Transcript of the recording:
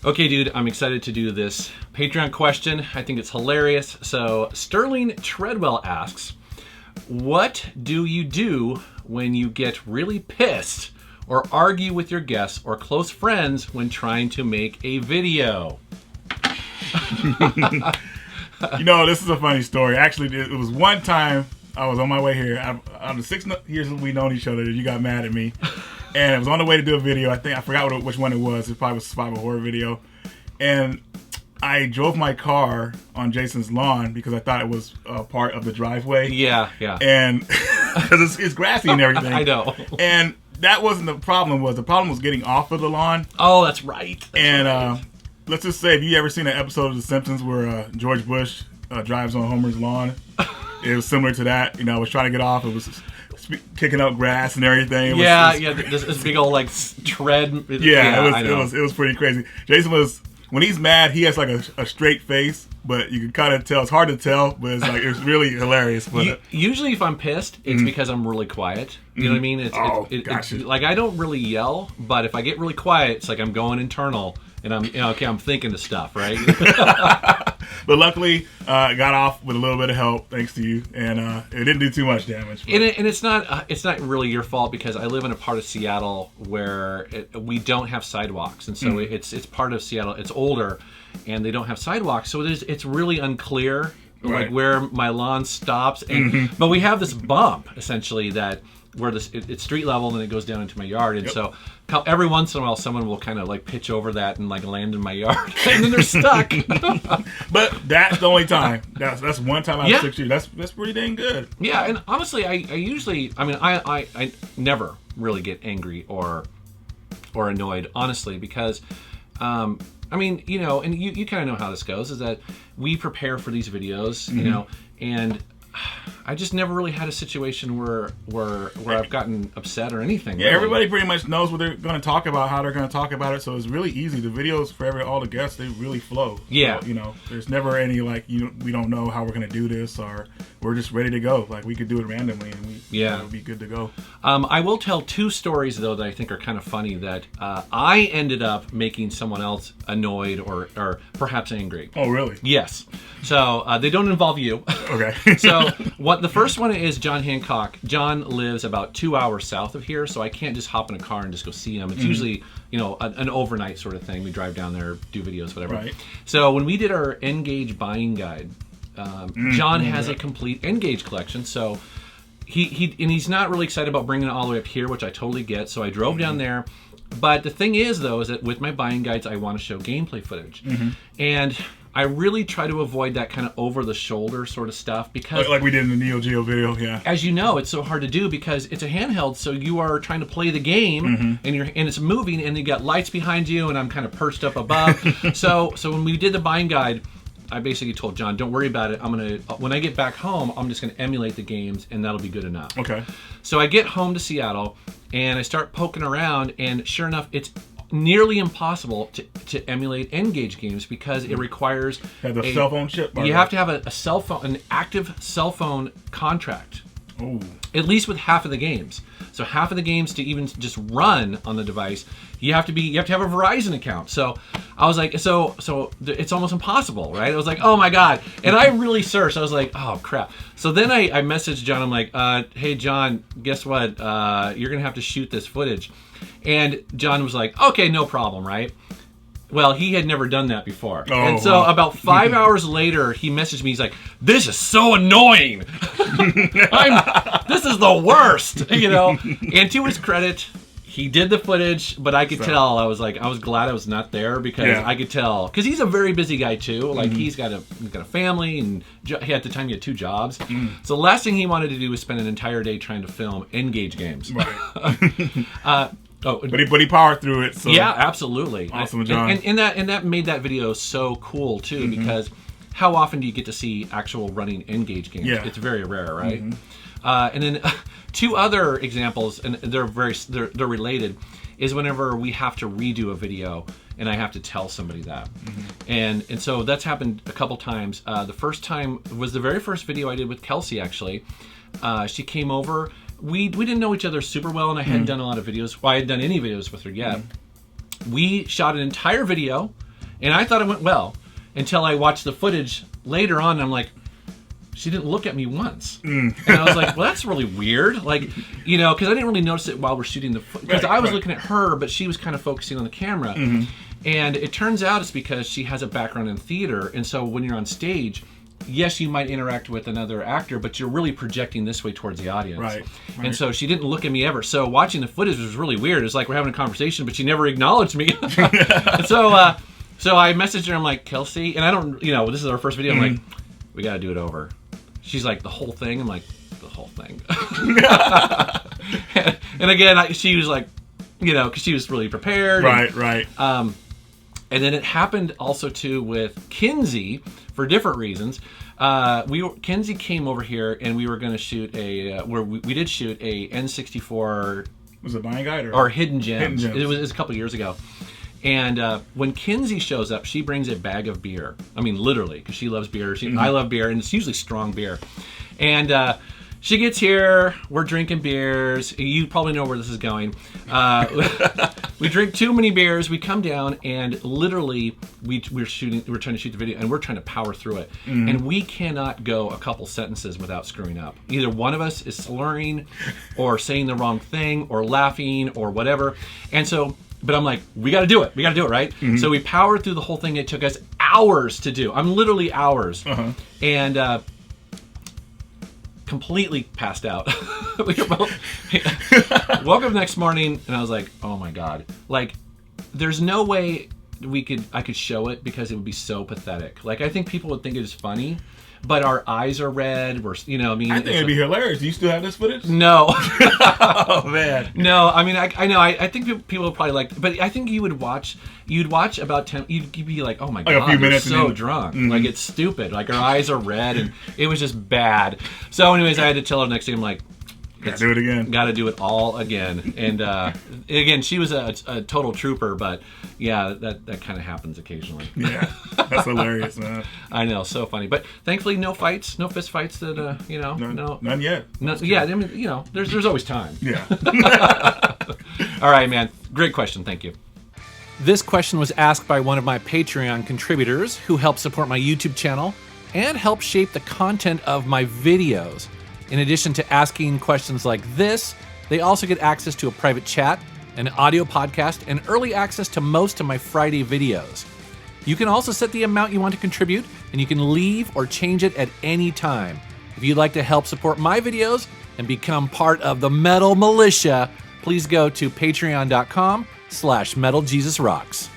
Okay, dude, I'm excited to do this Patreon question. I think it's hilarious. So, Sterling Treadwell asks, what do you do when you get really pissed or argue with your guests or close friends when trying to make a video? You know, this is a funny story. Actually, it was one time I was on my way here. Out of the 6 years we've known each other, you got mad at me. And I was on the way to do a video. I forgot which one it was. It probably was a survival horror video. And I drove my car on Jason's lawn because I thought it was part of the driveway. Yeah. And because it's grassy and everything. I know. And that wasn't the problem. The problem was getting off of the lawn. Oh, that's right. Let's just say, if you ever seen an episode of The Simpsons where George Bush drives on Homer's lawn, it was similar to that. You know, I was trying to get off. It was kicking up grass and everything. This big old like tread. It was pretty crazy. Jason when he's mad, he has like a straight face, but you can kind of tell. It's hard to tell, but it's really hilarious. But usually, if I'm pissed, it's because I'm really quiet. You know what I mean? It's like I don't really yell, but if I get really quiet, it's like I'm going internal. And I'm thinking of stuff, right? But luckily, I got off with a little bit of help, thanks to you, and it didn't do too much damage. And it's not really your fault, because I live in a part of Seattle where we don't have sidewalks, and so it's part of Seattle. It's older, and they don't have sidewalks, so it's really unclear like where my lawn stops. And but we have this bump essentially where it's street level and it goes down into my yard, and so every once in a while someone will kind of like pitch over that and like land in my yard and then they're stuck. But that's the only time. That's one time out of 6 years. That's pretty dang good. Yeah, and honestly, I never really get angry or annoyed, honestly, because and you kind of know how this goes, is that we prepare for these videos, you know, and I just never really had a situation where I've gotten upset or anything. Yeah, really. Everybody pretty much knows what they're going to talk about, how they're going to talk about it, so it's really easy. The videos for all the guests, they really flow. Yeah. So, there's never any like, we don't know how we're going to do this, or we're just ready to go. Like, we could do it randomly and it would be good to go. I will tell 2 stories, though, that I think are kind of funny, that I ended up making someone else annoyed or perhaps angry. Oh, really? Yes. So they don't involve you. Okay. So the first one is John Hancock. John lives about 2 hours south of here, so I can't just hop in a car and just go see him. It's usually, an overnight sort of thing. We drive down there, do videos, whatever. Right. So when we did our N-Gage buying guide, John has a complete N-Gage collection. So he's not really excited about bringing it all the way up here, which I totally get. So I drove down there. But the thing is, though, is that with my buying guides, I want to show gameplay footage. And I really try to avoid that kind of over-the-shoulder sort of stuff, because... Like we did in the Neo Geo video, yeah. As you know, it's so hard to do because it's a handheld, so you are trying to play the game, and it's moving, and you got lights behind you, and I'm kind of perched up above. So when we did the buying guide, I basically told John, don't worry about it. When I get back home, I'm just going to emulate the games, and that'll be good enough. Okay. So I get home to Seattle, and I start poking around, and sure enough, it's nearly impossible to emulate N-Gage games because it requires a cell phone chip. You have to have a cell phone, an active cell phone contract. Ooh. At least with half of the games. So half of the games to even just run on the device, you have to have a Verizon account. So I was like, so it's almost impossible, right? I was like, oh my God. And I really searched. I was like, oh crap. So then I messaged John. I'm like, hey John, guess what? You're gonna have to shoot this footage. And John was like, okay, no problem, right? Well, he had never done that before. Oh, and so about 5 hours later, he messaged me. He's like, this is so annoying. This is the worst, And to his credit, he did the footage, but I could tell. I was glad I was not there because I could tell. Because he's a very busy guy, too. Like, he's got a family, and at the time he had 2 jobs. So the last thing he wanted to do was spend an entire day trying to film N-Gage games. Right. But he powered through it. So. Yeah, absolutely. Awesome, John. And that made that video so cool too, because how often do you get to see actual running N-Gage games? Yeah. It's very rare, right? And then 2 other examples, and they're related, is whenever we have to redo a video and I have to tell somebody that. And so that's happened a couple times. The first time was the very first video I did with Kelsey, actually. She came over. We didn't know each other super well, and I hadn't done a lot of videos. Well, I hadn't done any videos with her yet. We shot an entire video And I thought it went well until I watched the footage later on, and I'm like, she didn't look at me once. And I was like, well, that's really weird. Like, you know, because I didn't really notice it while we're shooting the footage. Because I was looking at her, but she was kind of focusing on the camera. And it turns out it's because she has a background in theater. And so when you're on stage, yes, you might interact with another actor, but you're really projecting this way towards the audience. Right. And so she didn't look at me ever. So watching the footage was really weird. It's like we're having a conversation, but she never acknowledged me. And so I messaged her. I'm like, Kelsey, and I don't, you know, this is our first video. I'm like, we got to do it over. She's like, the whole thing? I'm like, the whole thing. And again, she was like, you know, because she was really prepared. Right. And then it happened also too with Kinsey for different reasons. Kinsey came over here and we were going to shoot we did shoot a N64. Was it Buying Guide or Hidden Gems? It was a couple years ago. And when Kinsey shows up, she brings a bag of beer. I mean, literally, because she loves beer. I love beer, and it's usually strong beer. And she gets here. We're drinking beers. You probably know where this is going. We drink too many beers. We come down, and literally, we're trying to shoot the video, and we're trying to power through it. And we cannot go a couple sentences without screwing up. Either one of us is slurring, or saying the wrong thing, or laughing, or whatever. And so. But I'm like, we got to do it. We got to do it, right? So we powered through the whole thing. It took us hours to do. I'm literally hours. And completely passed out. We were both woke up the next morning, and I was like, oh my God. Like, there's no way I could show it because it would be so pathetic. Like, I think people would think it is funny. But our eyes are red. We're, you know, I mean, I think it'd be hilarious. Do you still have this footage? No. Oh man. No, I mean, I know. I think people would probably like, but I think you'd watch about 10. You'd be like, oh my God, a few minutes so drunk. Like, it's stupid. Like, our eyes are red, and it was just bad. So, anyways, I had to tell her the next day. I'm like, gotta do it again. Got to do it all again. And again, she was a total trooper, but yeah, that kind of happens occasionally. Yeah, that's hilarious, man. I know, so funny. But thankfully, no fights, no fist fights that you know, none yet. Yeah, I mean, you know, there's always time. Yeah. All right, man. Great question. Thank you. This question was asked by one of my Patreon contributors who helps support my YouTube channel and help shape the content of my videos. In addition to asking questions like this, they also get access to a private chat, an audio podcast, and early access to most of my Friday videos. You can also set the amount you want to contribute, and you can leave or change it at any time. If you'd like to help support my videos and become part of the Metal Militia, please go to patreon.com/MetalJesusRocks.